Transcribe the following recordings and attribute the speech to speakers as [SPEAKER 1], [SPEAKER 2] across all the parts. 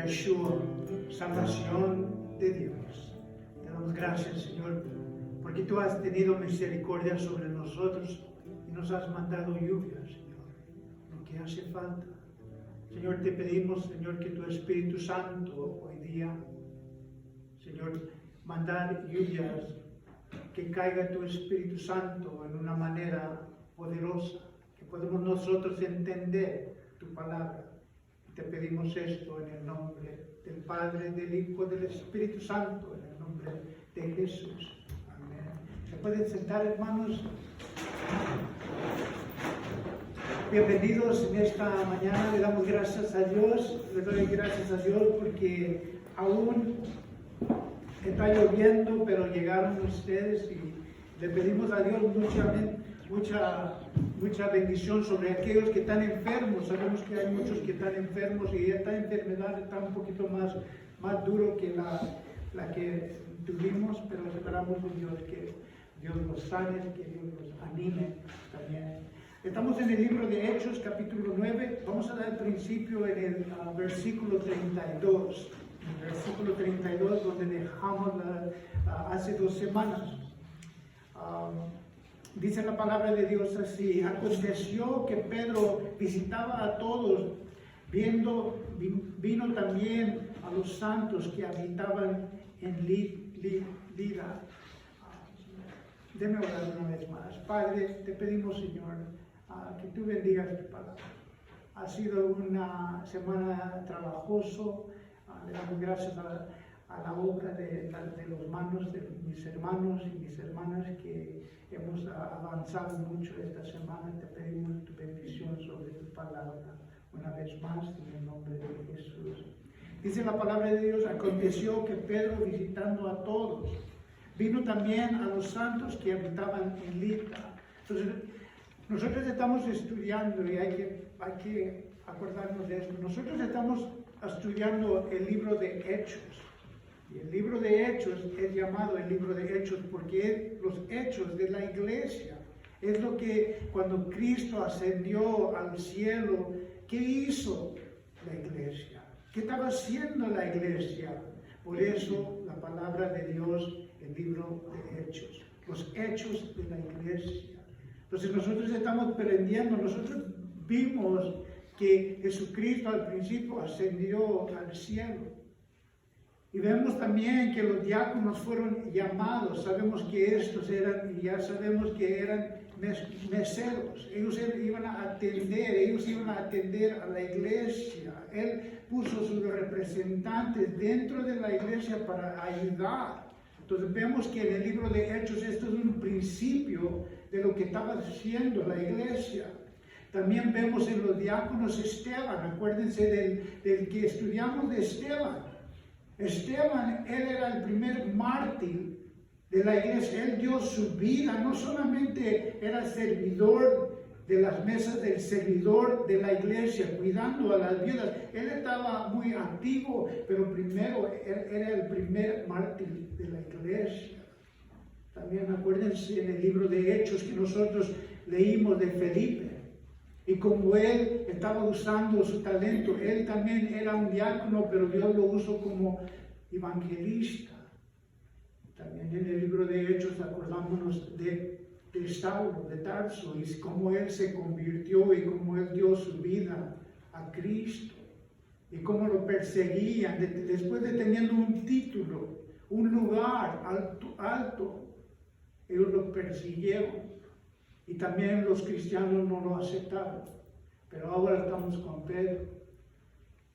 [SPEAKER 1] Yeshua, salvación de Dios. Te damos gracias, Señor, porque tú has tenido misericordia sobre nosotros y nos has mandado lluvia, Señor, lo que hace falta. Señor, te pedimos, Señor, que tu Espíritu Santo hoy día, Señor, mandar lluvias, que caiga tu Espíritu Santo en una manera poderosa, que podemos nosotros entender tu palabra. Te pedimos esto en el nombre del Padre, del Hijo, del Espíritu Santo, en el nombre de Jesús. Amén. ¿Se pueden sentar, hermanos? Bienvenidos en esta mañana. Le damos gracias a Dios. Le doy gracias a Dios porque aún está lloviendo, pero llegaron ustedes y le pedimos a Dios mucha bendición sobre aquellos que están enfermos. Sabemos que hay muchos que están enfermos y esta enfermedad está un poquito más duro que la que tuvimos, pero esperamos en Dios que Dios los sane, que Dios los anime también. Estamos en el libro de Hechos, capítulo 9. Vamos a dar el principio en el versículo 32. El versículo 32, donde dejamos hace 2 semanas. Dice la palabra de Dios así: aconteció que Pedro visitaba a todos, vino también a los santos que habitaban en Lida. Déme orar una vez más. Padre, te pedimos, Señor, que tú bendigas tu palabra. Ha sido una semana trabajoso. Le damos gracias a la obra de las manos de mis hermanos y mis hermanas que hemos avanzado mucho esta semana. Te pedimos tu bendición sobre tu palabra una vez más en el nombre de Jesús. Dice la palabra de Dios: aconteció que Pedro, visitando a todos, vino también a los santos que habitaban en Lida. Entonces, nosotros estamos estudiando y hay que acordarnos de esto. Nosotros estamos estudiando el libro de Hechos. Y el libro de Hechos es llamado el libro de Hechos porque es los hechos de la iglesia. Es lo que cuando Cristo ascendió al cielo, ¿qué hizo la iglesia? ¿Qué estaba haciendo la iglesia? Por eso la palabra de Dios, el libro de Hechos. Los hechos de la iglesia. Entonces nosotros estamos aprendiendo, nosotros vimos que Jesucristo al principio ascendió al cielo. Y vemos también que los diáconos fueron llamados. Sabemos que estos eran, ya sabemos que eran meseros. Ellos iban a atender a la iglesia. Él puso sus representantes dentro de la iglesia para ayudar. Entonces vemos que en el libro de Hechos esto es un principio de lo que estaba haciendo la iglesia. También vemos en los diáconos Esteban. Acuérdense del que estudiamos de Esteban. Esteban, él era el primer mártir de la iglesia. Él dio su vida, no solamente era servidor de las mesas del servidor de la iglesia, cuidando a las viudas. Él estaba muy activo, pero primero era el primer mártir de la iglesia. También acuérdense en el libro de Hechos que nosotros leímos de Felipe. Y como él estaba usando su talento, él también era un diácono, pero Dios lo usó como evangelista. También en el libro de Hechos acordámonos de Saulo, de Tarso, y cómo él se convirtió y cómo él dio su vida a Cristo. Y cómo lo perseguían, después de teniendo un título, un lugar alto, ellos lo persiguieron. Y también los cristianos no lo aceptaron. Pero ahora estamos con Pedro.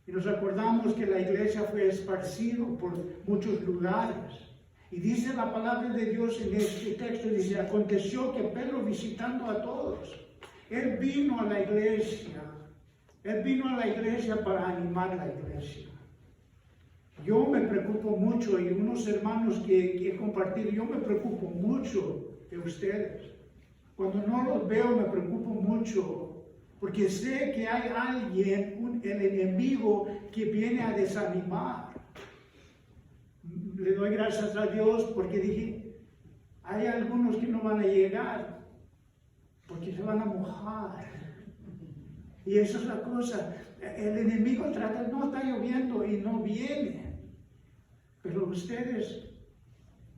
[SPEAKER 1] Y nos acordamos que la iglesia fue esparcida por muchos lugares. Y dice la palabra de Dios en este texto, dice: aconteció que Pedro, visitando a todos, él vino a la iglesia. Él vino a la iglesia para animar la iglesia. Yo me preocupo mucho, y unos hermanos que he compartido, yo me preocupo mucho de ustedes. Cuando no los veo me preocupo mucho, porque sé que hay alguien, el enemigo, que viene a desanimar. Le doy gracias a Dios porque dije, hay algunos que no van a llegar, porque se van a mojar. Y eso es la cosa. El enemigo trata, no está lloviendo y no viene. Pero ustedes,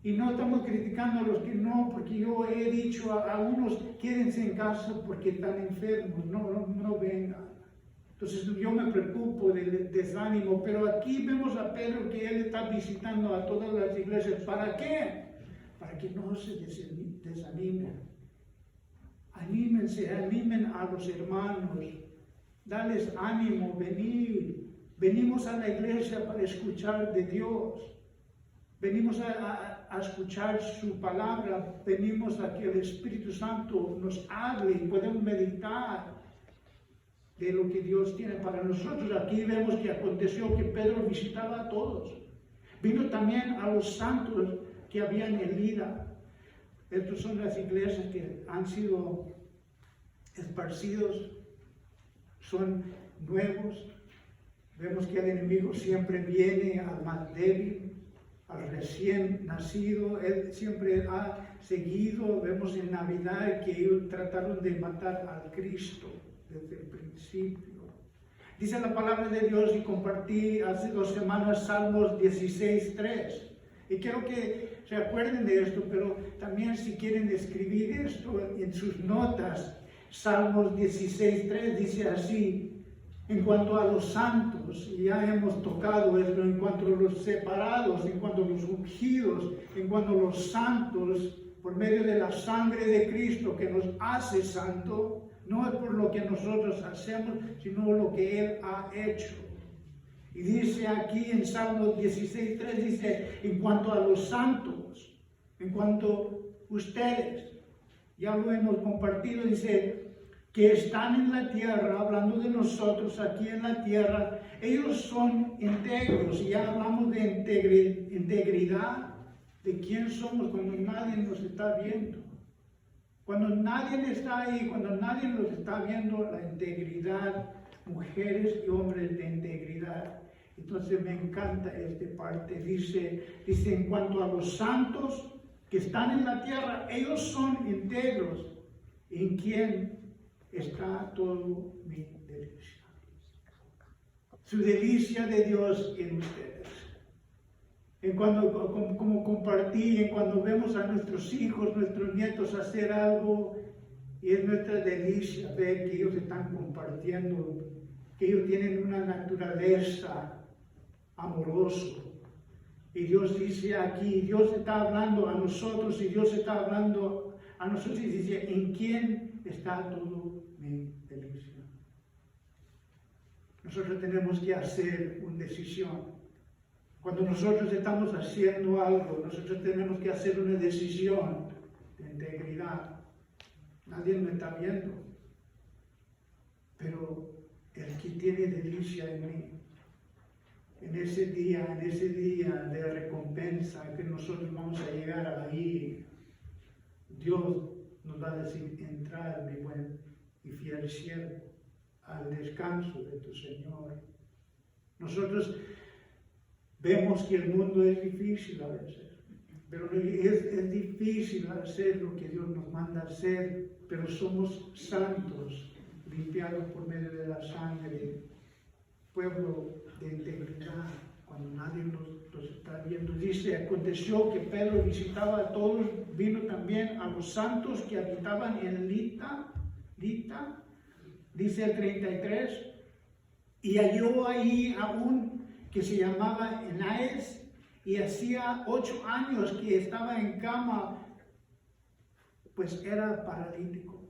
[SPEAKER 1] y no estamos criticando a los que no, porque yo he dicho a unos, quédense en casa porque están enfermos, no vengan. Entonces yo me preocupo del desánimo, pero aquí vemos a Pedro que él está visitando a todas las iglesias. ¿Para qué? Para que no se desanimen. Anímense, animen a los hermanos. Dales ánimo, venimos a la iglesia para escuchar de Dios. Venimos a escuchar su palabra, venimos a que el Espíritu Santo nos hable y podemos meditar de lo que Dios tiene para nosotros. Aquí vemos que aconteció que Pedro visitaba a todos. Vino también a los santos que habían en Lida. Estas son las iglesias que han sido esparcidos, son nuevos. Vemos que el enemigo siempre viene al más débil, al recién nacido. Él siempre ha seguido. Vemos en Navidad que ellos trataron de matar al Cristo desde el principio. Dice la palabra de Dios, y compartí hace 2 semanas Salmos 16:3. Y quiero que se acuerden de esto, pero también si quieren escribir esto en sus notas, Salmos 16:3 dice así: en cuanto a los santos, y ya hemos tocado esto, en cuanto a los separados, en cuanto a los ungidos, en cuanto a los santos, por medio de la sangre de Cristo que nos hace santo, no es por lo que nosotros hacemos, sino lo que Él ha hecho. Y dice aquí en Salmos 16:3, dice, en cuanto a los santos, en cuanto a ustedes, ya lo hemos compartido, dice, que están en la tierra, hablando de nosotros aquí en la tierra, ellos son íntegros. Y ya hablamos de integridad, de quién somos cuando nadie nos está viendo. Cuando nadie está ahí, cuando nadie nos está viendo, la integridad, mujeres y hombres de integridad. Entonces me encanta esta parte. Dice, en cuanto a los santos que están en la tierra, ellos son íntegros. ¿En quién está todo mi delicia? Su delicia de Dios en ustedes. En cuando, como compartí, en cuando vemos a nuestros hijos, nuestros nietos hacer algo, y es nuestra delicia ver que ellos están compartiendo, que ellos tienen una naturaleza amorosa. Y Dios dice aquí, Dios está hablando a nosotros, y Dios está hablando a nosotros, y dice, ¿en quién está todo mi delicia? Nosotros tenemos que hacer una decisión. Cuando nosotros estamos haciendo algo, nosotros tenemos que hacer una decisión de integridad. Nadie me está viendo, pero el que tiene delicia en mí, en ese día de recompensa que nosotros vamos a llegar ahí, Dios nos va a decir, entrar, mi buen y fiel siervo, al descanso de tu Señor. Nosotros vemos que el mundo es difícil a veces, pero es difícil hacer lo que Dios nos manda hacer, pero somos santos, limpiados por medio de la sangre, pueblo de integridad, cuando nadie nos está viendo. Dice, aconteció que Pedro visitaba a todos, vino también a los santos que habitaban en Lida, dice el 33, y halló ahí a un que se llamaba Eneas, y hacía 8 años que estaba en cama, pues era paralítico.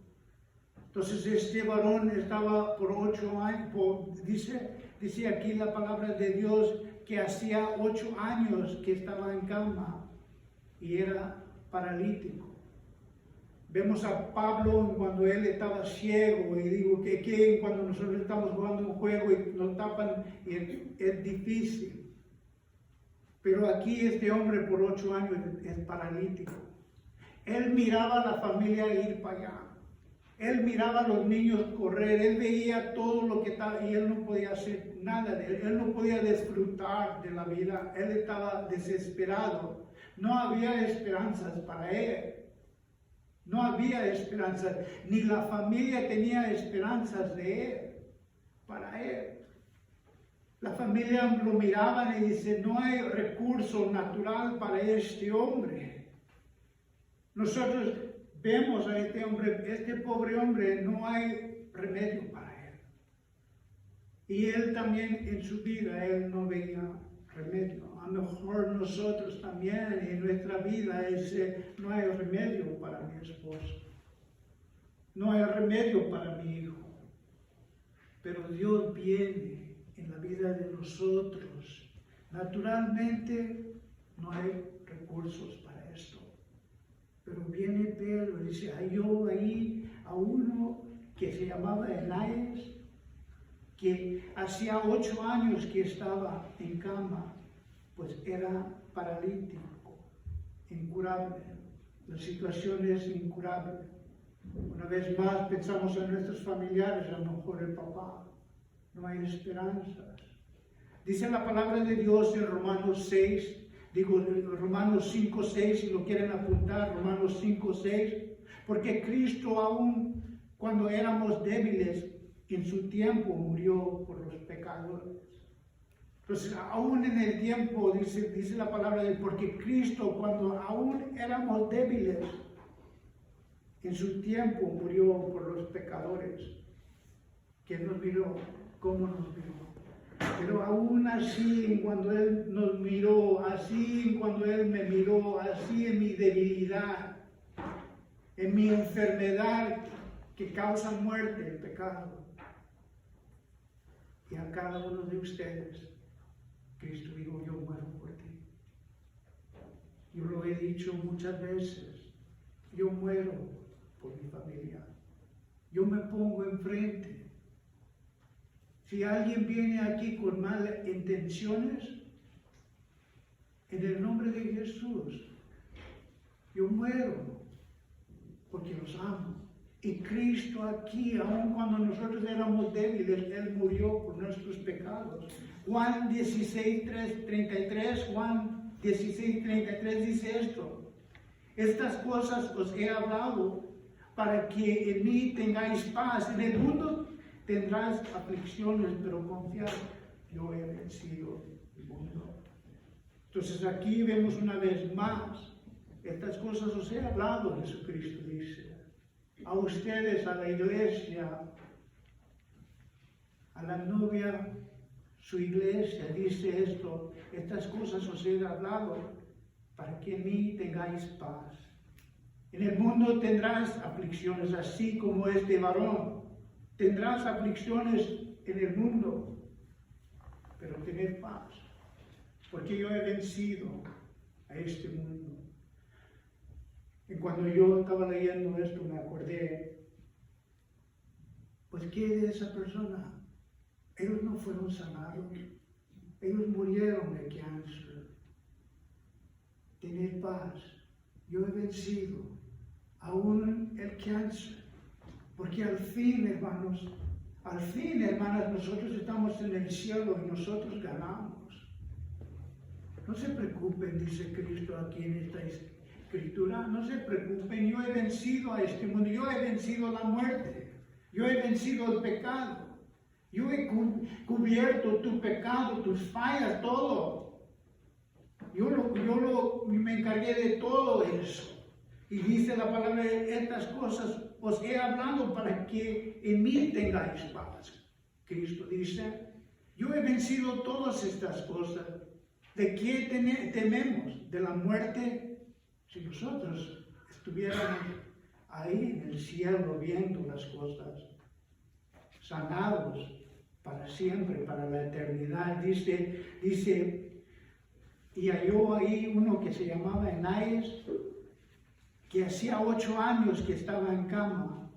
[SPEAKER 1] Entonces este varón estaba por 8 años, dice aquí la palabra de Dios, que hacía 8 años que estaba en cama, y era paralítico. Vemos a Pablo cuando él estaba ciego, y digo que cuando nosotros estamos jugando un juego y nos tapan, es difícil. Pero aquí este hombre por 8 años es paralítico. Él miraba a la familia ir para allá. Él miraba a los niños correr. Él veía todo lo que estaba y él no podía hacer nada de él. Él no podía disfrutar de la vida. Él estaba desesperado. No había esperanzas para él. No había esperanzas, ni la familia tenía esperanzas de él. para él. La familia lo miraban y dice, no hay recurso natural para este hombre. Nosotros vemos a este hombre, este pobre hombre, no hay remedio para él. Y él también en su vida, él no veía remedio. A lo mejor nosotros también en nuestra vida no hay remedio para mi esposo. No hay remedio para mi hijo. Pero Dios viene en la vida de nosotros. Naturalmente no hay recursos para esto. Pero viene Pedro y dice, halló ahí a uno que se llamaba Enaías, que hacía 8 años que estaba en cama, pues era paralítico, incurable. La situación es incurable. Una vez más pensamos en nuestros familiares, a lo mejor el papá. No hay esperanzas. Dice la palabra de Dios en Romanos 6, Romanos 5, 6, si lo quieren apuntar, Romanos 5, 6, porque Cristo aún cuando éramos débiles, en su tiempo murió por los pecadores. Entonces, aún en el tiempo, dice la palabra de porque Cristo cuando aún éramos débiles, en su tiempo murió por los pecadores. ¿Quién nos miró? ¿Cómo nos miró? Pero aún así, cuando Él nos miró, así cuando Él me miró, así en mi debilidad, en mi enfermedad que causa muerte, el pecado, y a cada uno de ustedes, Cristo dijo, yo muero por ti. Yo lo he dicho muchas veces, yo muero por mi familia. Yo me pongo enfrente. Si alguien viene aquí con malas intenciones, en el nombre de Jesús, yo muero porque los amo. Y Cristo aquí, aun cuando nosotros éramos débiles, Él murió por nuestros pecados. Juan 16, 33, Juan 16, 33 dice esto. Estas cosas os he hablado para que en mí tengáis paz. En el mundo tendrás aflicciones, pero confiad, yo he vencido el mundo. Entonces aquí vemos una vez más, estas cosas os he hablado, Jesucristo dice. A ustedes, a la iglesia, a la novia, su iglesia, dice esto, estas cosas os he hablado para que en mí tengáis paz. En el mundo tendrás aflicciones, así como este varón. Tendrás aflicciones en el mundo, pero tened paz, porque yo he vencido a este mundo. Y cuando yo estaba leyendo esto me acordé, pues ¿qué de esa persona? Ellos no fueron sanados, ellos murieron de cáncer. Tened paz, yo he vencido aún el cáncer, porque al fin, hermanos, hermanas, nosotros estamos en el cielo y nosotros ganamos. No se preocupen, dice Cristo aquí en esta Escritura, no se preocupen, yo he vencido a este mundo, yo he vencido la muerte, yo he vencido el pecado, yo he cubierto tu pecado, tus fallas, todo. Yo me encargué de todo eso. Y dice la palabra, estas cosas os he hablado para que en mí tengáis paz. Cristo dice, yo he vencido todas estas cosas. ¿De qué tememos? ¿De la muerte? Si nosotros estuviéramos ahí en el cielo viendo las cosas, sanados para siempre, para la eternidad, dice, y halló ahí uno que se llamaba Enaías, que hacía 8 años que estaba en cama,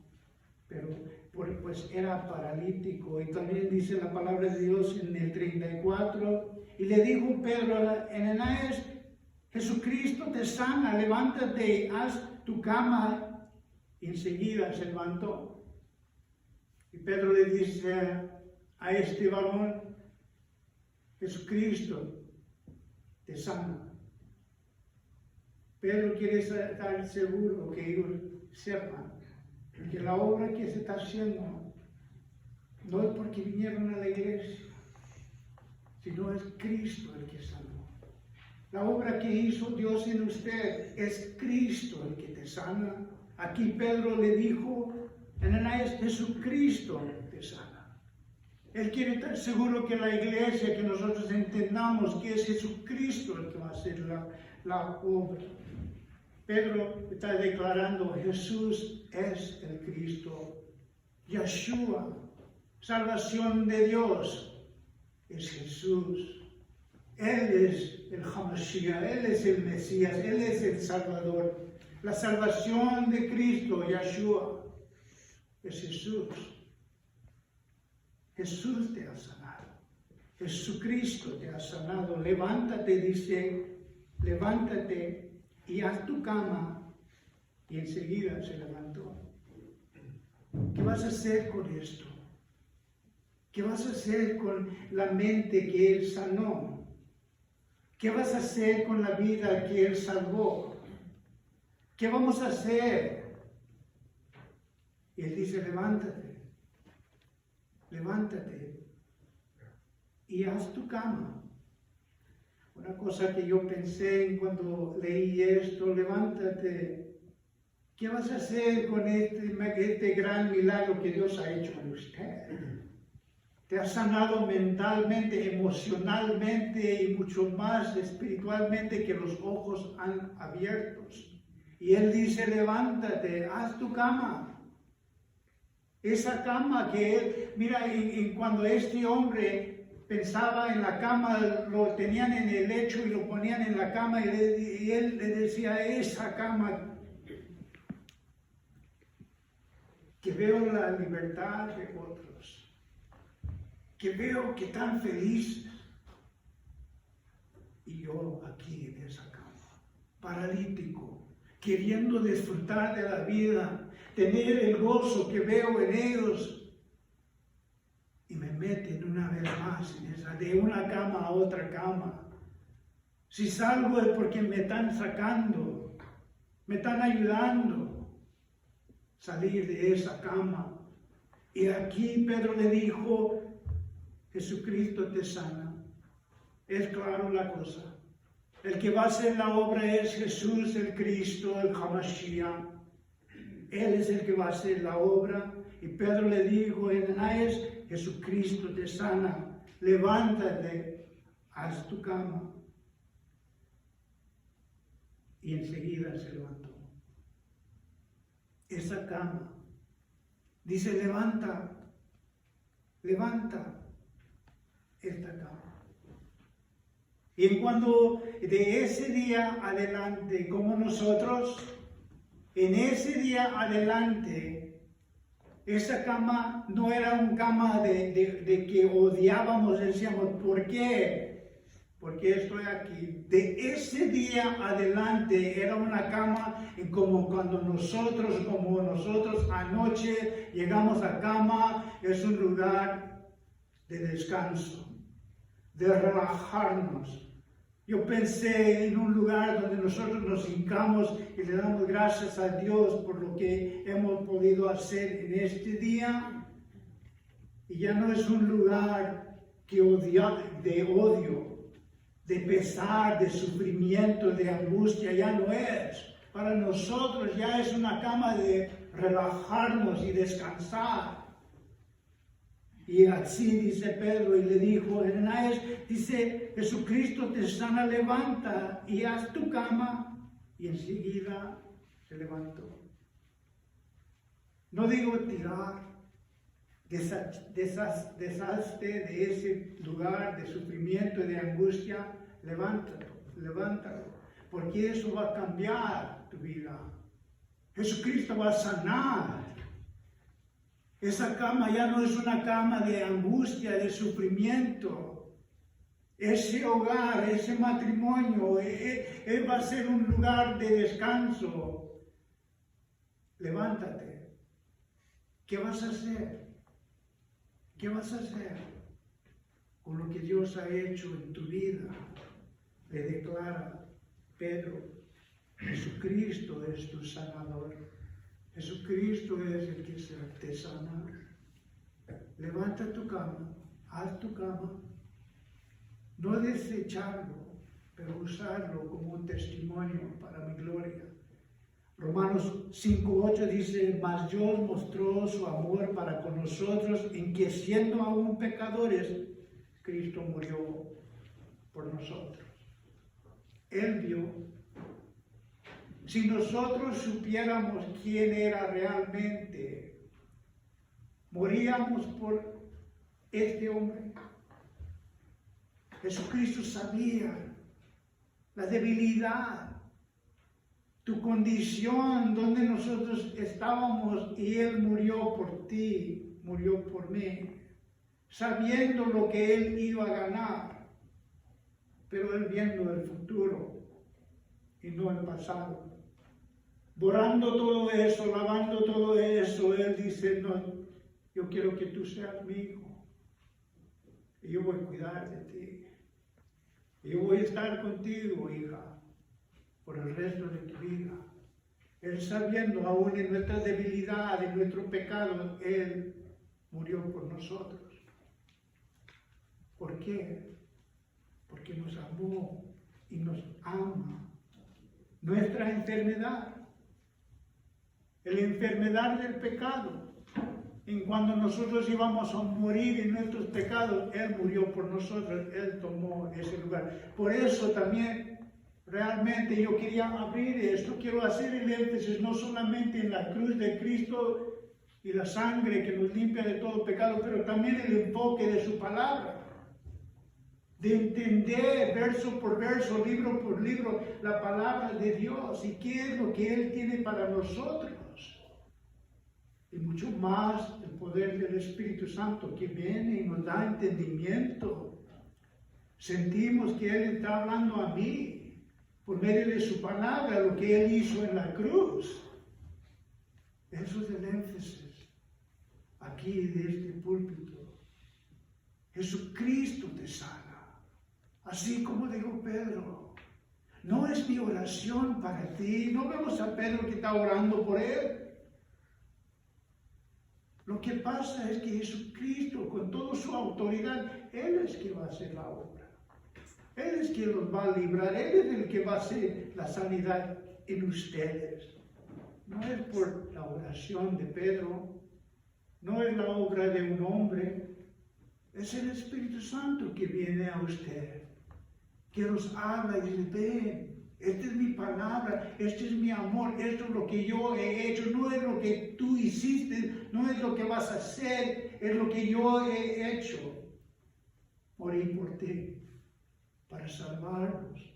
[SPEAKER 1] pero pues era paralítico. Y también dice la palabra de Dios en el 34, y le dijo Pedro a Enaías, Jesucristo te sana, levántate, haz tu cama. Y enseguida se levantó. Y Pedro le dice a este varón, Jesucristo te sana. Pedro quiere estar seguro que ellos sepan que la obra que se está haciendo No es porque vinieron a la iglesia, sino es Cristo el que sanó. La obra que hizo Dios en usted es Cristo el que te sana. Aquí Pedro le dijo, Ananías, Jesucristo te sana. Él quiere estar seguro que la iglesia, que nosotros entendamos que es Jesucristo el que va a hacer la obra. Pedro está declarando, Jesús es el Cristo. Yeshua, salvación de Dios, es Jesús. Él es el Hamashiach, Él es el Mesías, Él es el Salvador. La salvación de Cristo, Yeshua, es Jesús. Jesús te ha sanado. Jesucristo te ha sanado. Levántate, dice, levántate y haz tu cama. Y enseguida se levantó. ¿Qué vas a hacer con esto? ¿Qué vas a hacer con la mente que Él sanó? ¿Qué vas a hacer con la vida que Él salvó? ¿Qué vamos a hacer? Y Él dice, levántate, levántate y haz tu cama. Una cosa que yo pensé cuando leí esto, levántate. ¿Qué vas a hacer con este gran milagro que Dios ha hecho en usted? Te ha sanado mentalmente, emocionalmente y mucho más espiritualmente, que los ojos han abiertos. Y Él dice, levántate, haz tu cama. Esa cama que Él, mira, y cuando este hombre pensaba en la cama, lo tenían en el lecho y lo ponían en la cama, y Él le decía, esa cama, que veo la libertad de otros, que veo que están felices, y yo aquí en esa cama, paralítico, queriendo disfrutar de la vida, tener el gozo que veo en ellos, y me meten una vez más en esa, de una cama a otra cama. Si salgo es porque me están sacando, me están ayudando a salir de esa cama. Y aquí Pedro le dijo, Jesucristo te sana. Es claro la cosa. El que va a hacer la obra es Jesús, el Cristo, el Hamashiach. Él es el que va a hacer la obra. Y Pedro le dijo, Ananías, Jesucristo te sana. Levántate, haz tu cama. Y enseguida se levantó. Esa cama, dice, levanta esta cama. Y en cuando de ese día adelante, como nosotros, en ese día adelante, esa cama no era una cama de que odiábamos, decíamos, ¿por qué? Porque estoy aquí. De ese día adelante era una cama como nosotros anoche llegamos a cama, es un lugar de descanso, de relajarnos. Yo pensé en un lugar donde nosotros nos hincamos y le damos gracias a Dios por lo que hemos podido hacer en este día. Y ya no es un lugar de odio, de pesar, de sufrimiento, de angustia, ya no es. Para nosotros ya es una cama de relajarnos y descansar. Y así dice Pedro, y le dijo, Ananías, dice, Jesucristo te sana, levanta y haz tu cama. Y enseguida se levantó. No digo tirar, deshazte de ese lugar de sufrimiento y de angustia, levántalo, porque eso va a cambiar tu vida. Jesucristo va a sanar. Esa cama ya no es una cama de angustia, de sufrimiento. Ese hogar, ese matrimonio, él va a ser un lugar de descanso. Levántate. ¿Qué vas a hacer? ¿Qué vas a hacer con lo que Dios ha hecho en tu vida? Le declara Pedro, Jesucristo es tu sanador. Jesucristo es el que te sana. levanta tu cama, haz tu cama, no desecharlo, pero usarlo como un testimonio para mi gloria. Romanos 5:8 dice, mas Dios mostró su amor para con nosotros en que siendo aún pecadores, Cristo murió por nosotros. Él vio. Si nosotros supiéramos quién era realmente, moríamos por este hombre. Jesucristo sabía la debilidad, tu condición, donde nosotros estábamos, y Él murió por ti, murió por mí, sabiendo lo que Él iba a ganar, pero Él viendo el futuro y no el pasado. Borrando todo eso, lavando todo eso, Él dice, no, yo quiero que tú seas mi hijo, y yo voy a cuidar de ti, y yo voy a estar contigo, hija, por el resto de tu vida. Él sabiendo aún en nuestra debilidad, en nuestro pecado, Él murió por nosotros. ¿Por qué? Porque nos amó y nos ama. Nuestra enfermedad, la enfermedad del pecado, en cuando nosotros íbamos a morir en nuestros pecados, Él murió por nosotros, Él tomó ese lugar. Por eso también realmente yo quería abrir esto, quiero hacer el énfasis no solamente en la cruz de Cristo y la sangre que nos limpia de todo pecado, pero también el enfoque de su palabra, de entender verso por verso, libro por libro, la palabra de Dios y qué es lo que Él tiene para nosotros. Y mucho más el poder del Espíritu Santo que viene y nos da entendimiento. Sentimos que Él está hablando a mí por medio de su palabra, lo que Él hizo en la cruz. Eso es el énfasis aquí de este púlpito. Jesucristo te sana, así como dijo Pedro. No es mi oración para ti. No vemos a Pedro que está orando por él. Lo que pasa es que Jesucristo, con toda su autoridad, Él es que va a hacer la obra. Él es quien los va a librar, Él es el que va a hacer la sanidad en ustedes. No es por la oración de Pedro, no es la obra de un hombre, es el Espíritu Santo que viene a usted, que los habla y dice, ven, esta es mi palabra, este es mi amor, esto es lo que yo he hecho, no es lo que tú hiciste, no es lo que vas a hacer, es lo que yo he hecho. Morí por ti, para salvarnos.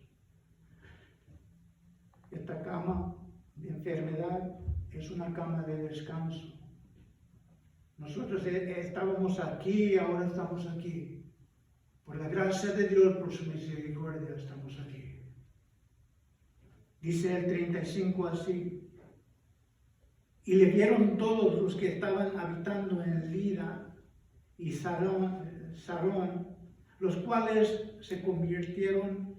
[SPEAKER 1] Esta cama de enfermedad es una cama de descanso. Nosotros estábamos aquí, ahora estamos aquí. Por la gracia de Dios, por su misericordia, estamos aquí. Dice el 35 así. Y le vieron todos los que estaban habitando en Lida y Sarón, los cuales se convirtieron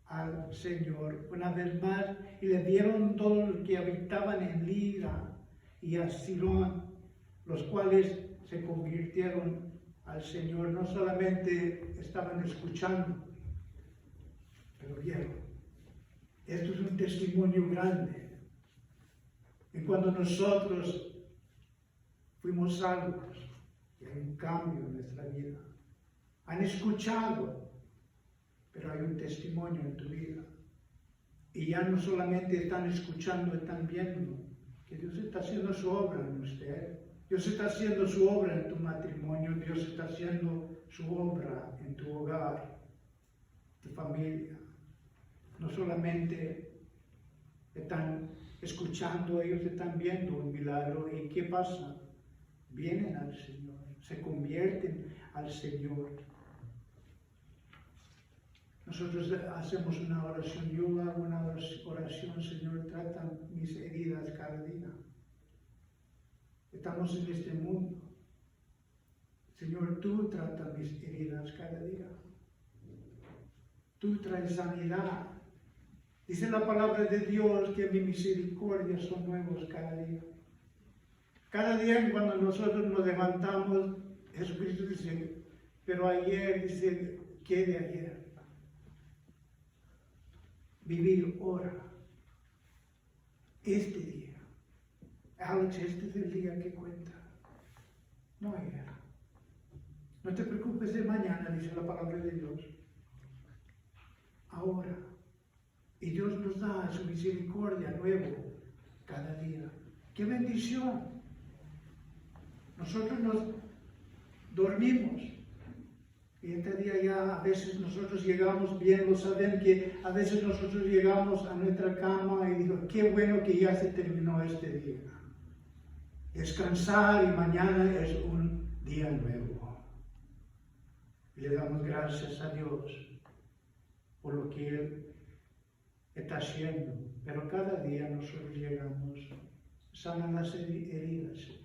[SPEAKER 1] al Señor. Una vez más, y le vieron todos los que habitaban en Lida y a Sarón, los cuales se convirtieron al Señor. No solamente estaban escuchando, pero vieron. Esto es un testimonio grande. Y cuando nosotros fuimos salvos, y hay un cambio en nuestra vida, han escuchado, pero hay un testimonio en tu vida. Y ya no solamente están escuchando, están viendo que Dios está haciendo su obra en usted. Dios está haciendo su obra en tu matrimonio. Dios está haciendo su obra en tu hogar, tu familia. No solamente están escuchando, ellos están viendo un milagro. ¿Y qué pasa? Vienen al Señor, se convierten al Señor. Nosotros hacemos una oración, yo hago una oración, Señor, trata mis heridas cada día. Estamos en este mundo. Señor, tú trata mis heridas cada día. Tú traes sanidad. Dice la palabra de Dios que mis misericordias son nuevos cada día. Cada día cuando nosotros nos levantamos, Jesucristo dice, pero ayer, dice, ¿qué de ayer? Vivir ahora, este día. Alex, este es el día que cuenta, no ayer. No te preocupes de mañana, dice la palabra de Dios. Ahora. Y Dios nos da su misericordia nuevo cada día. ¡Qué bendición! Nosotros nos dormimos. Y este día ya a veces nosotros llegamos, bien lo saben, que a veces nosotros llegamos a nuestra cama y digo, qué bueno que ya se terminó este día. Descansar y mañana es un día nuevo. Y le damos gracias a Dios por lo que Él está haciendo. Pero cada día nosotros llegamos, sanan las heridas, Señor.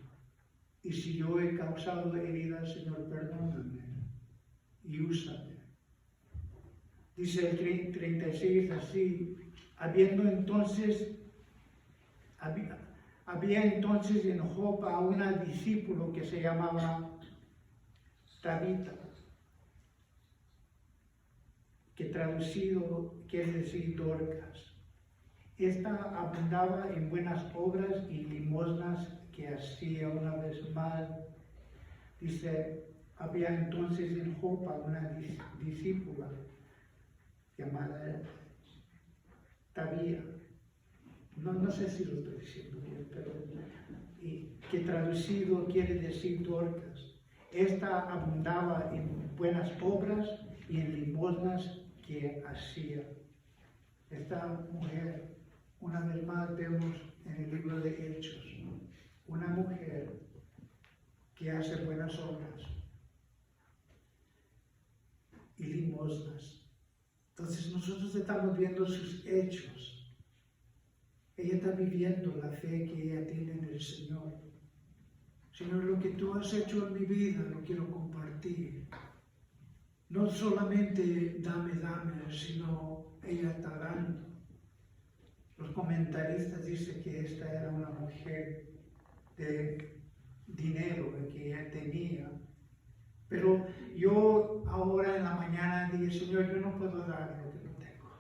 [SPEAKER 1] Y si yo he causado heridas, Señor, perdóname y úsame. Dice el 36 así, había entonces en Jopa una discípulo que se llamaba Tabita, que traducido quiere decir Dorcas. Esta abundaba en buenas obras y limosnas que hacía una vez más. Dice, había entonces en Jopa una discípula llamada Tabía. No sé si lo estoy diciendo bien, pero que traducido quiere decir Dorcas. Esta abundaba en buenas obras y en limosnas que hacía. Esta mujer, una vez más vemos en el libro de Hechos, una mujer que hace buenas obras y limosnas. Entonces nosotros estamos viendo sus hechos. Ella está viviendo la fe que ella tiene en el Señor. Señor, lo que tú has hecho en mi vida lo quiero compartir. No solamente dame, sino ella está dando. Los comentaristas dicen que esta era una mujer de dinero que ella tenía. Pero yo ahora en la mañana dije, Señor, yo no puedo dar lo que no tengo.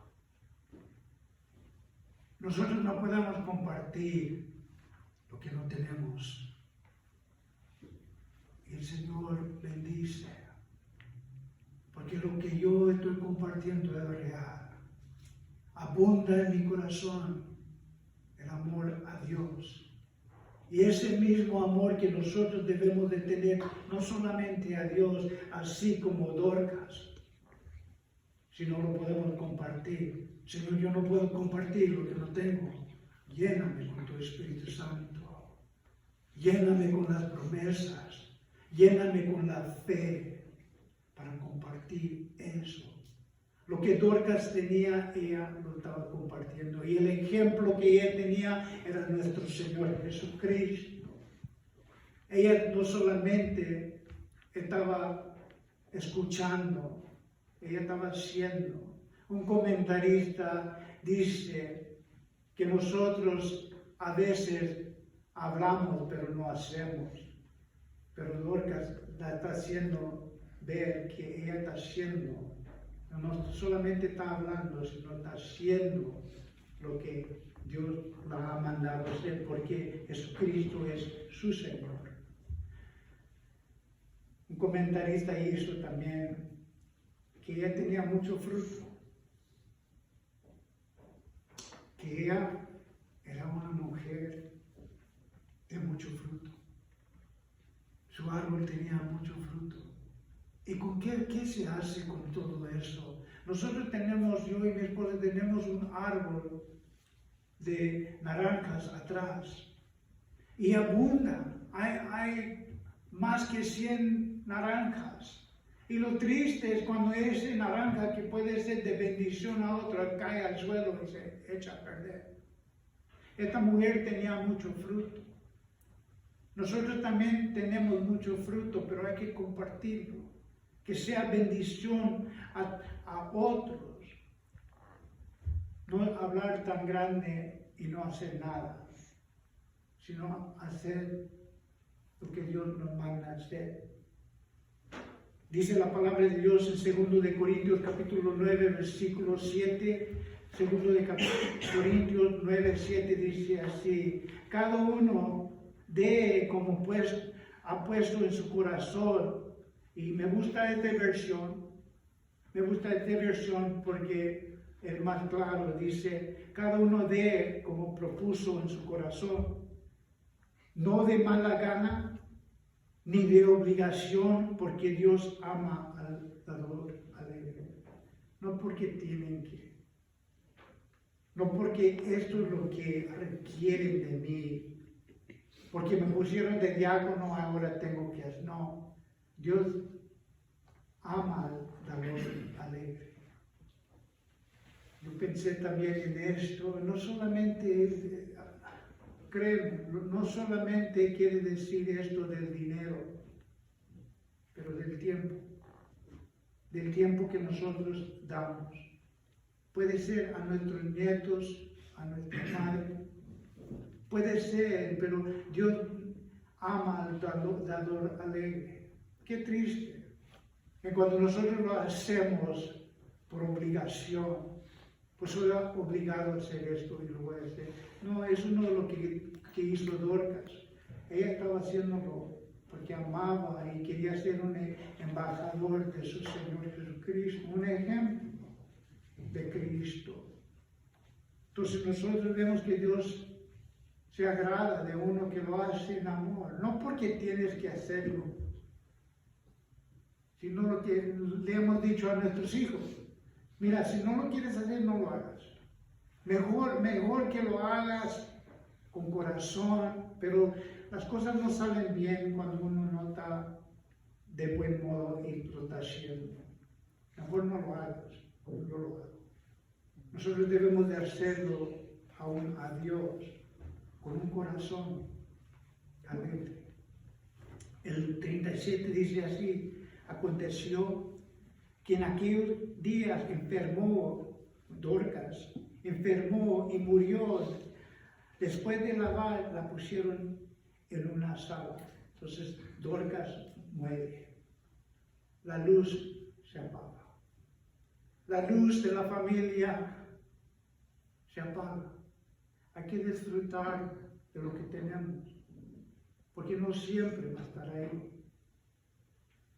[SPEAKER 1] Nosotros no podemos compartir lo que no tenemos. Y el Señor bendice. Porque lo que yo estoy compartiendo es real. Abunda en mi corazón el amor a Dios. Y ese mismo amor que nosotros debemos de tener, no solamente a Dios, así como Dorcas, sino lo podemos compartir. Señor, yo no puedo compartir lo que no tengo. Lléname con tu Espíritu Santo. Lléname con las promesas. Lléname con la fe para compartir eso. Lo que Dorcas tenía, ella lo estaba compartiendo. Y el ejemplo que ella tenía era nuestro Señor Jesucristo. Ella no solamente estaba escuchando, ella estaba haciendo. Un comentarista dice que nosotros a veces hablamos pero no hacemos. Pero Dorcas la está haciendo ver que ella está haciendo. No solamente está hablando, sino está haciendo lo que Dios la ha mandado hacer, porque Jesucristo es su Señor. Un comentarista hizo también que ella tenía mucho fruto, que ella era una mujer de mucho fruto. Su árbol tenía mucho fruto. ¿Y con qué se hace con todo eso? Nosotros tenemos, yo y mi esposa tenemos un árbol de naranjas atrás y abunda. Hay más que 100 naranjas. Y lo triste es cuando ese naranja que puede ser de bendición a otro cae al suelo y se echa a perder. Esta mujer tenía mucho fruto. Nosotros también tenemos mucho fruto, pero hay que compartirlo. Que sea bendición a otros. No hablar tan grande y no hacer nada, sino hacer lo que Dios nos manda hacer. Dice la palabra de Dios en 2 de Corintios capítulo 9, versículo 7. 2 de Corintios 9, 7 dice así: cada uno dé como pues ha puesto en su corazón. Y me gusta esta versión porque es más claro. Dice: cada uno dé como propuso en su corazón, no de mala gana ni de obligación, porque Dios ama al dador alegre. No porque tienen que, no porque esto es lo que requieren de mí, porque me pusieron de diácono, ahora tengo que hacer. No, Dios ama al dador alegre. Yo pensé también en esto, no solamente, créeme, no solamente quiere decir esto del dinero, pero del tiempo que nosotros damos. Puede ser a nuestros nietos, a nuestra madre, puede ser, pero Dios ama al dador alegre. Qué triste que cuando nosotros lo hacemos por obligación, pues soy obligado a hacer esto y lo voy a hacer. No, eso no es lo que hizo Dorcas. Ella estaba haciéndolo porque amaba y quería ser un embajador de su Señor Jesucristo, un ejemplo de Cristo. Entonces nosotros vemos que Dios se agrada de uno que lo hace en amor, no porque tienes que hacerlo, sino lo que le hemos dicho a nuestros hijos: mira, si no lo quieres hacer, no lo hagas. Mejor que lo hagas con corazón, pero las cosas no salen bien cuando uno no está de buen modo y lo está haciendo. Mejor no lo hagas, no lo hagas. Nosotros debemos de hacerlo aún a Dios con un corazón alegre. El 37 dice así: aconteció que en aquellos días enfermó Dorcas, enfermó y murió. Después de lavar, la pusieron en una sala. Entonces Dorcas muere. La luz se apaga. La luz de la familia se apaga. Hay que disfrutar de lo que tenemos, porque no siempre va a estar ahí.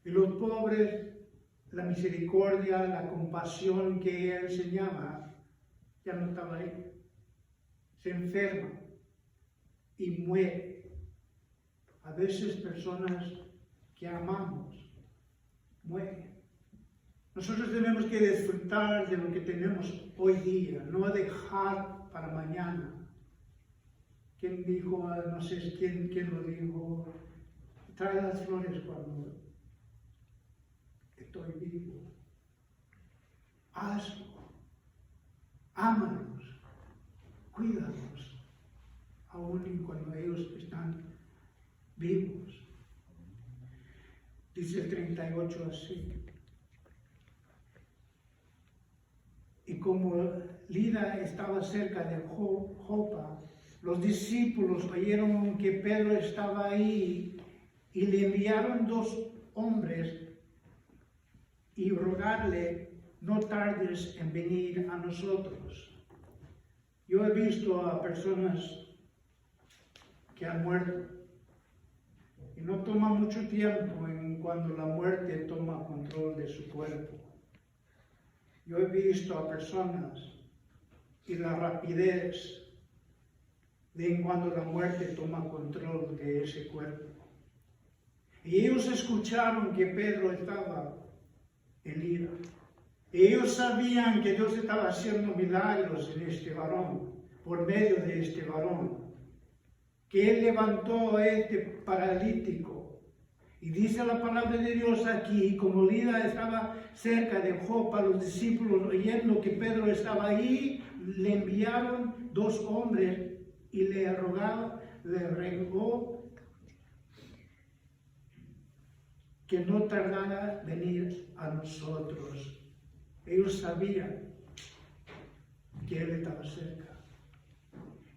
[SPEAKER 1] Y los pobres, la misericordia, la compasión que ella enseñaba, ya no estaba ahí. Se enferma y muere. A veces personas que amamos mueren. Nosotros tenemos que disfrutar de lo que tenemos hoy día, no dejar para mañana. ¿Quién dijo? No sé quién lo dijo: trae las flores cuando estoy vivo. Hazlo. Ámalos. Cuídalos, aún y cuando ellos están vivos. Dice el 38 así: y como Lida estaba cerca de Jopa, los discípulos oyeron que Pedro estaba ahí y le enviaron 2 hombres y rogarle: no tardes en venir a nosotros. Yo he visto a personas que han muerto y no toma mucho tiempo en cuando la muerte toma control de su cuerpo. Yo he visto a personas y la rapidez de en cuando la muerte toma control de ese cuerpo. Y ellos escucharon que Pedro estaba en Lida. Ellos sabían que Dios estaba haciendo milagros en este varón, por medio de este varón, que Él levantó a este paralítico. Y dice la palabra de Dios aquí: como Lida estaba cerca de Jopa, los discípulos, oyendo que Pedro estaba ahí, le enviaron 2 hombres y le rogó que no tardara en venir a nosotros. Ellos sabían que Él estaba cerca.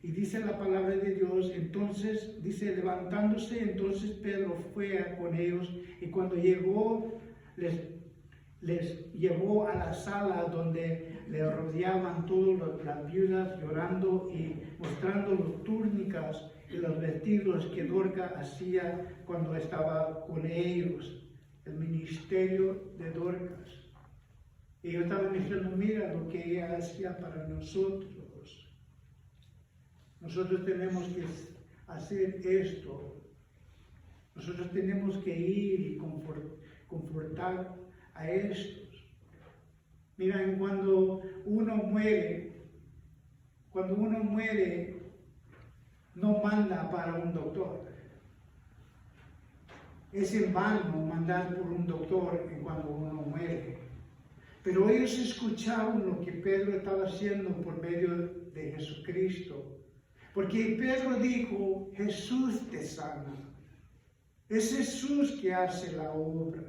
[SPEAKER 1] Y dice la palabra de Dios, entonces, dice, levantándose, entonces Pedro fue con ellos, y cuando llegó les llevó a la sala donde le rodeaban todas las viudas llorando y mostrando las túnicas y los vestidos que Dorcas hacía cuando estaba con ellos, el ministerio de Dorcas. Y yo estaba diciendo, mira lo que ella hacía para nosotros. Nosotros tenemos que hacer esto. Nosotros tenemos que ir y confortar a estos. Miren, cuando uno muere, no manda para un doctor. Es en vano mandar por un doctor cuando uno muere. Pero ellos escucharon lo que Pedro estaba haciendo por medio de Jesucristo. Porque Pedro dijo, Jesús te sana. Es Jesús que hace la obra.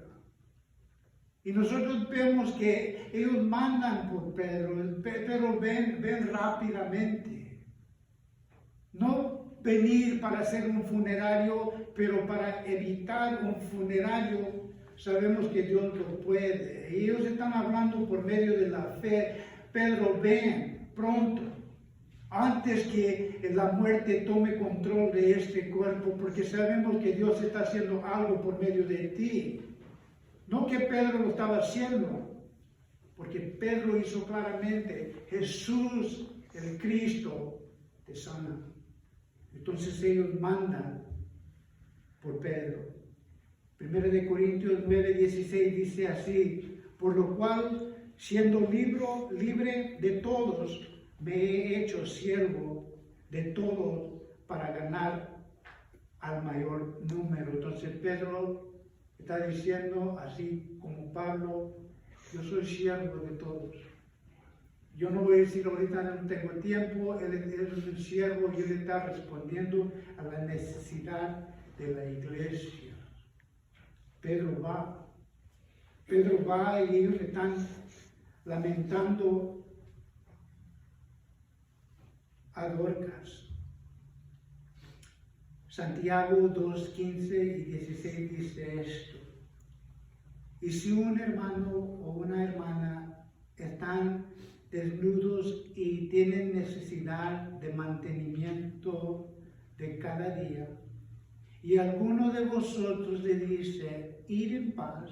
[SPEAKER 1] Y nosotros vemos que ellos mandan por Pedro. Pedro ven rápidamente. No venir para hacer un funerario, pero para evitar un funerario, sabemos que Dios lo puede. Y ellos están hablando por medio de la fe. Pedro, ven pronto, antes que la muerte tome control de este cuerpo, porque sabemos que Dios está haciendo algo por medio de ti. No que Pedro lo estaba haciendo, porque Pedro hizo claramente, Jesús, el Cristo, te sana. Entonces ellos mandan por Pedro. 1 Corintios 9:16 dice así, por lo cual, siendo libre de todos, me he hecho siervo de todos para ganar al mayor número. Entonces Pedro está diciendo, así como Pablo, yo soy siervo de todos. Yo no voy a decir ahorita no tengo tiempo, él es un siervo y él está respondiendo a la necesidad de la iglesia. Pedro va y ellos están lamentando a Dorcas. Santiago 2:15 y 16 dice esto. Y si un hermano o una hermana están desnudos y tienen necesidad de mantenimiento de cada día, y alguno de vosotros le dice, id en paz,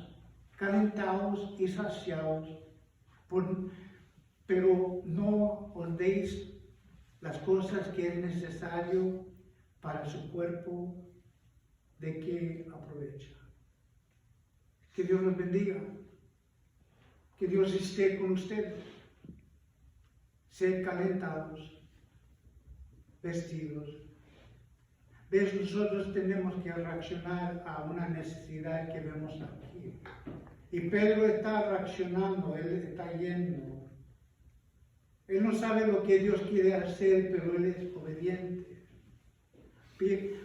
[SPEAKER 1] calentaos y saciaos, pero no os deis las cosas que es necesario para su cuerpo, ¿de qué aprovecha? Que Dios los bendiga, que Dios esté con ustedes, ser calentados, vestidos. ¿Ves? Nosotros tenemos que reaccionar a una necesidad que vemos aquí. Y Pedro está reaccionando, él está yendo. Él no sabe lo que Dios quiere hacer, pero él es obediente.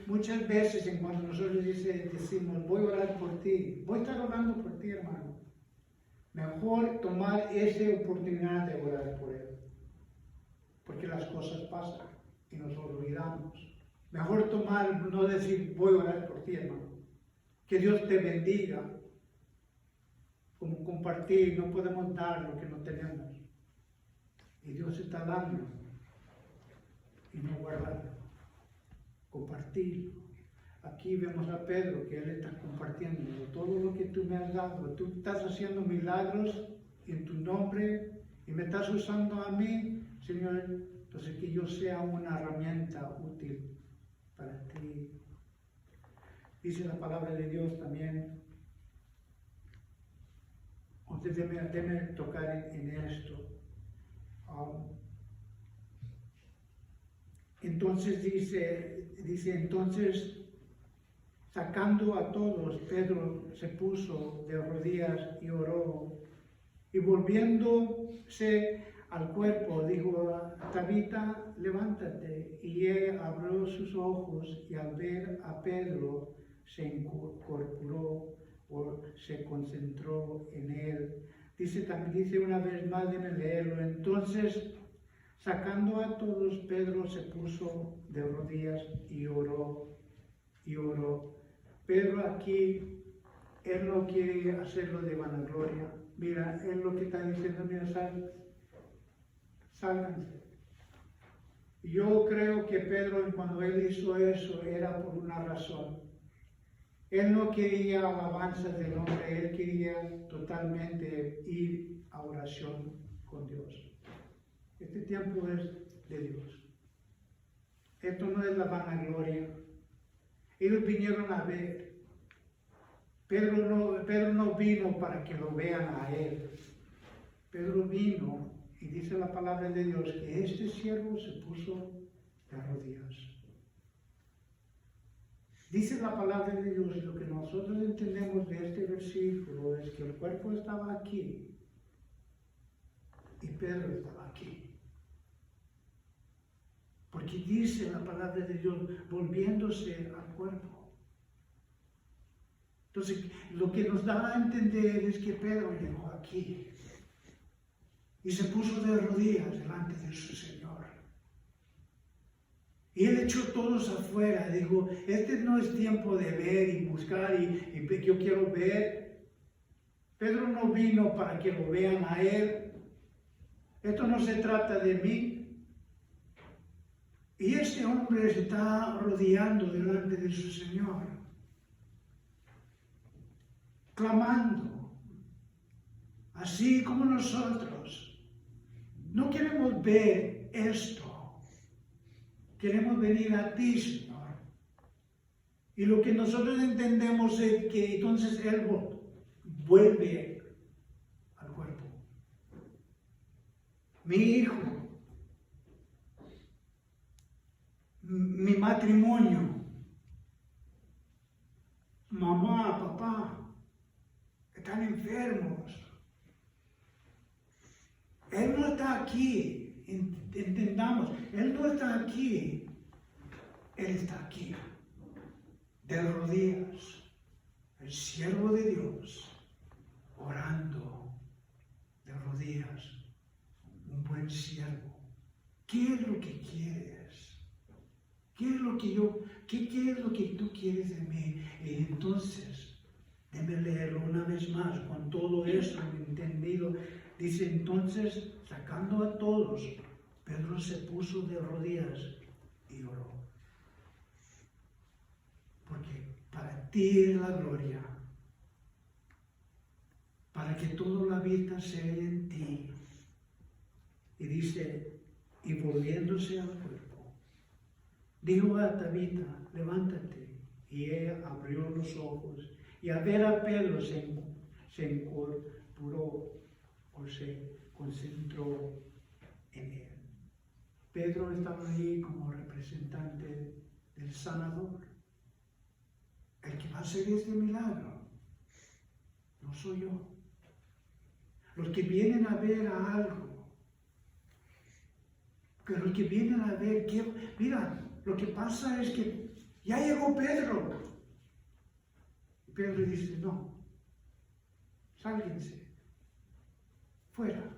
[SPEAKER 1] Muchas veces cuando nosotros decimos, voy a orar por ti, voy a estar orando por ti, hermano. Mejor tomar esa oportunidad de orar por él. Porque las cosas pasan y nos olvidamos. Mejor tomar, no decir, voy a orar por ti, hermano. Que Dios te bendiga. Como compartir, no podemos dar lo que no tenemos. Y Dios está dando. Y no guardarlo. Compartir. Aquí vemos a Pedro que él está compartiendo todo lo que tú me has dado. Tú estás haciendo milagros en tu nombre y me estás usando a mí, Señor. Entonces que yo sea una herramienta útil para ti. Dice la palabra de Dios también. Entonces déme tocar en esto. Entonces dice, entonces sacando a todos, Pedro se puso de rodillas y oró. Y volviéndose al cuerpo, dijo, Tabita, levántate. Y ella abrió sus ojos y al ver a Pedro se incorporó o se concentró en él. Dice una vez más, déjenme leerlo. Entonces, sacando a todos, Pedro se puso de rodillas y oró. Pedro aquí Él no quiere hacerlo de vanagloria. Mira, Él lo que está diciendo, mira, sálganse. Yo creo que Pedro, cuando él hizo eso, era por una razón. Él no quería alabanzas del hombre, él quería totalmente ir a oración con Dios. Este tiempo es de Dios. Esto no es la vanagloria. Ellos vinieron a ver. Pedro no vino para que lo vean a él. Pedro vino y dice la palabra de Dios que este siervo se puso de rodillas. Dice la palabra de Dios, lo que nosotros entendemos de este versículo es que el cuerpo estaba aquí y Pedro estaba aquí. Porque dice la palabra de Dios, volviéndose al cuerpo. Entonces, lo que nos da a entender es que Pedro llegó aquí y se puso de rodillas delante de su Señor. Y él echó todos afuera. Dijo, este no es tiempo de ver y buscar y yo quiero ver. Pedro no vino para que lo vean a él. Esto no se trata de mí. Y este hombre se está rodeando delante de su Señor, clamando, así como nosotros. No queremos ver esto. Queremos venir a ti, Señor. Y lo que nosotros entendemos es que entonces Él vuelve al cuerpo. Mi hijo, mi matrimonio, mamá, papá, están enfermos. Él no está aquí. Entendamos, Él no está aquí, Él está aquí, de rodillas, el siervo de Dios, orando, de rodillas, un buen siervo. ¿Qué es lo que quieres? ¿Qué es lo que tú quieres de mí? Y entonces, déjame leerlo una vez más, con todo eso entendido. Dice entonces, sacando a todos, Pedro se puso de rodillas y oró. Porque para ti es la gloria, para que toda la vida sea en ti. Y dice, y volviéndose al cuerpo, dijo a Tabita, levántate. Y ella abrió los ojos, y a ver a Pedro se incorporó o se concentró en él. Pedro estaba ahí como representante del sanador. El que va a hacer este milagro no soy yo. Los que vienen a ver a algo, que los que vienen a ver, mira, lo que pasa es que ya llegó Pedro. Y Pedro dice, no, sálguense, fuera.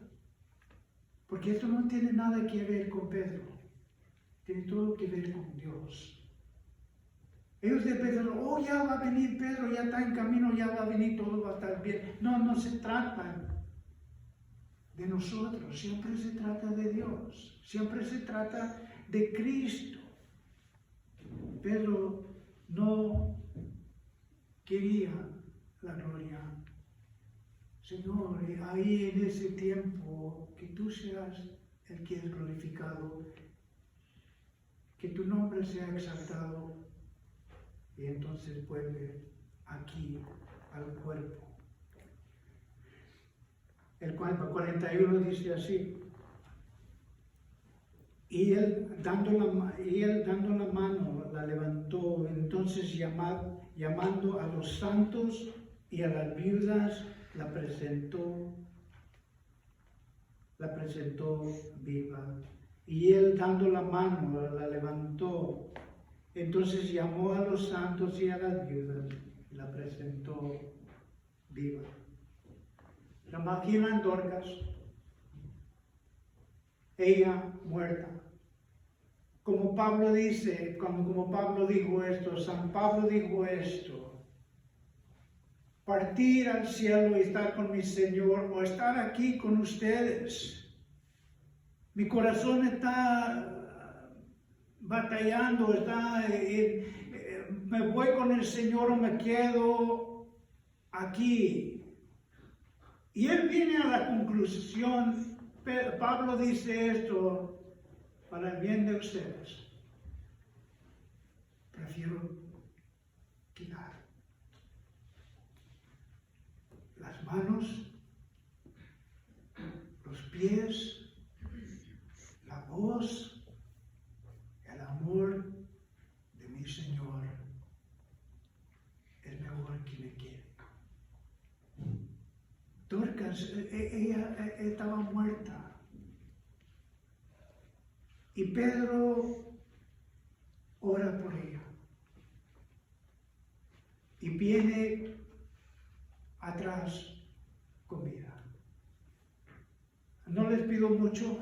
[SPEAKER 1] Porque esto no tiene nada que ver con Pedro, tiene todo que ver con Dios. Ellos de Pedro, oh, ya va a venir Pedro, ya está en camino, ya va a venir, todo va a estar bien. No, no se trata de nosotros, siempre se trata de Dios, siempre se trata de Cristo. Pedro no quería la gloria. Señor, ahí en ese tiempo, que tú seas el que es glorificado, que tu nombre sea exaltado, y entonces vuelve aquí al cuerpo. El 41 dice así, y él dando la mano, la levantó, entonces llamando a los santos y a las viudas, la presentó viva. Y él dando la mano, la levantó. Entonces llamó a los santos y a las viudas y la presentó viva. ¿Se imaginan Dorcas? Ella muerta. Como Pablo dice, como Pablo dijo esto, San Pablo dijo esto. partir al cielo y estar con mi Señor o estar aquí con ustedes. Mi corazón está batallando, me voy con el Señor o me quedo aquí. Y él viene a la conclusión, Pablo dice esto, para el bien de ustedes, prefiero quitar las manos, los pies, la voz, el amor de mi Señor. Es mejor que me quede. Dorcas, ella estaba muerta. Y Pedro ora por ella. Y viene atrás con vida. No les pido mucho,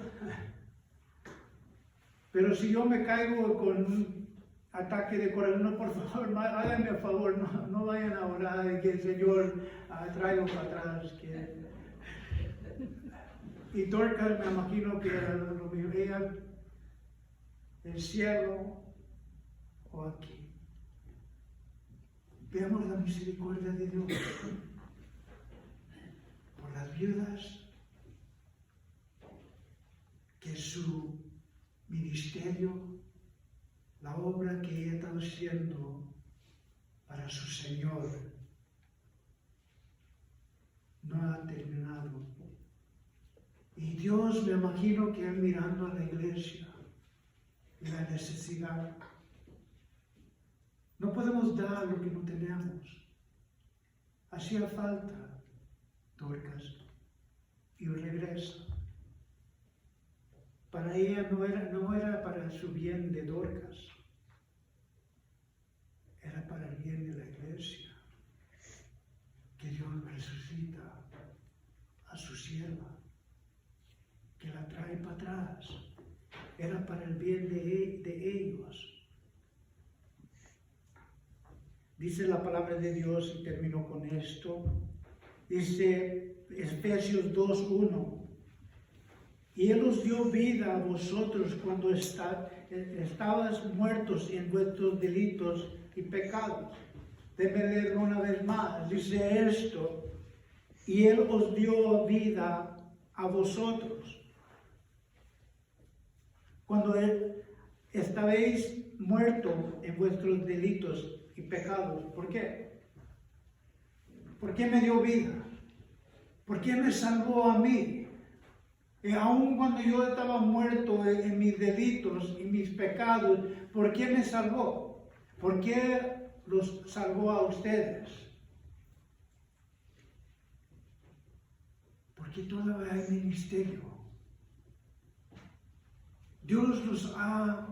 [SPEAKER 1] pero si yo me caigo con un ataque de corazón, no, por favor, háganme a favor, no vayan a orar y que el Señor traiga para atrás. Y Dorcas, me imagino que era lo mismo, ella, el cielo o aquí. Veamos la misericordia de Dios por las viudas, que su ministerio, la obra que ella estaba haciendo para su Señor, no ha terminado. Y Dios, me imagino que Él mirando a la iglesia y la necesidad. No podemos dar lo que no tenemos. Hacía falta Dorcas y regresa. Para ella no era para su bien de Dorcas, era para el bien de la iglesia, que Dios resucita a su sierva, que la trae para atrás, era para el bien de ellos. Dice la palabra de Dios, y termino con esto, dice Efesios 2:1, y Él os dio vida a vosotros cuando estabas muertos en vuestros delitos y pecados. Déjeme leerlo una vez más, dice esto, y Él os dio vida a vosotros cuando estabais muertos en vuestros delitos y pecados. ¿Por qué? ¿Por qué me dio vida? ¿Por qué me salvó a mí? Y aun cuando yo estaba muerto en mis delitos y mis pecados, ¿por qué me salvó? ¿Por qué los salvó a ustedes? Porque todavía hay ministerio. Dios los ha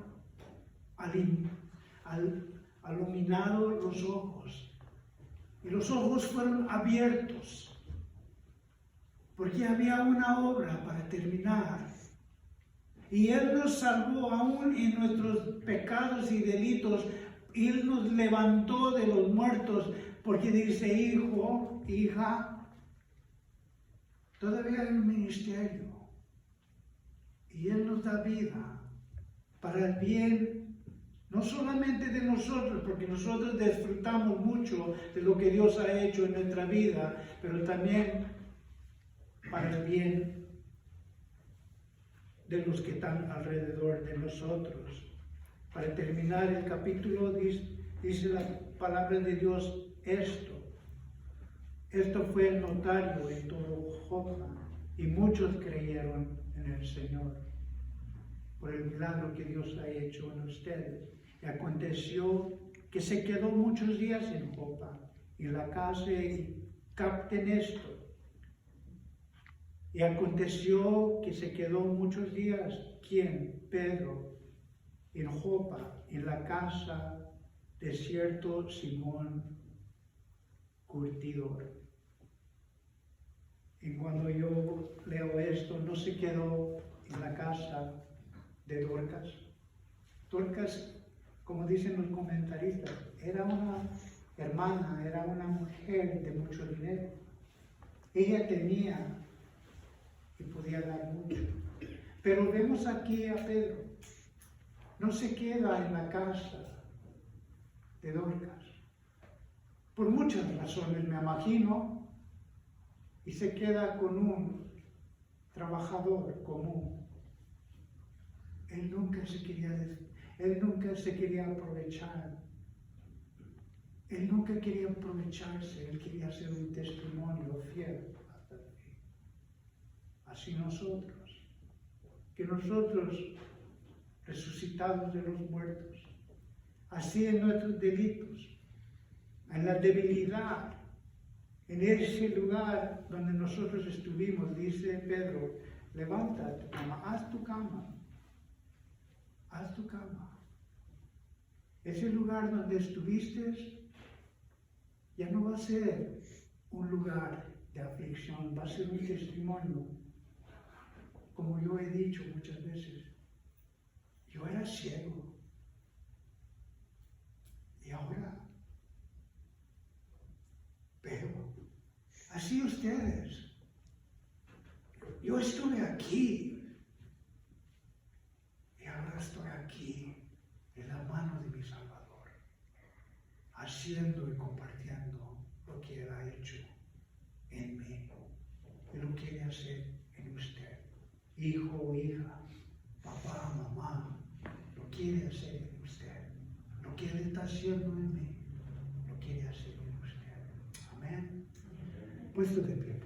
[SPEAKER 1] iluminado los ojos. Y los ojos fueron abiertos. Porque había una obra para terminar. Y Él nos salvó aún en nuestros pecados y delitos. Él nos levantó de los muertos. Porque dice, hijo, hija, todavía hay un ministerio. Y Él nos da vida para el bien, no solamente de nosotros, porque nosotros disfrutamos mucho de lo que Dios ha hecho en nuestra vida, pero también para el bien de los que están alrededor de nosotros. Para terminar el capítulo, dice la palabra de Dios esto. Esto fue el notario en todo Joppa, y muchos creyeron en el Señor por el milagro que Dios ha hecho en ustedes. Y aconteció que se quedó muchos días en Joppa, y en la casa, y capten esto. Y aconteció que se quedó muchos días, ¿quién? Pedro, en Joppa, en la casa de cierto Simón curtidor. Y cuando yo leo esto, no se quedó en la casa de Dorcas. Dorcas, como dicen los comentaristas, era hermana era una mujer de mucho dinero. Ella tenía y podía dar mucho. Pero vemos aquí a Pedro. No se queda en la casa de Dorcas. Por muchas razones, me imagino. Y se queda con un trabajador común. Él nunca se quería aprovechar. Él nunca quería aprovecharse, él quería ser un testimonio fiel hasta el fin. Así nosotros, que nosotros, resucitados de los muertos, así en nuestros delitos, en la debilidad, en ese lugar donde nosotros estuvimos, dice Pedro, levanta tu cama, haz tu cama, haz tu cama. Ese lugar donde estuviste ya no va a ser un lugar de aflicción, va a ser un testimonio. Como yo he dicho muchas veces, yo era ciego y ahora veo. Así ustedes. Yo estuve aquí y ahora estoy aquí en la mano de mi Salvador, haciendo y compartiendo lo que Él ha hecho en mí y lo quiere hacer en usted. Hijo o hija, papá, mamá, lo quiere hacer en usted. Lo que Él está haciendo en mí, lo quiere hacer en usted. Amén. Puesto de pie.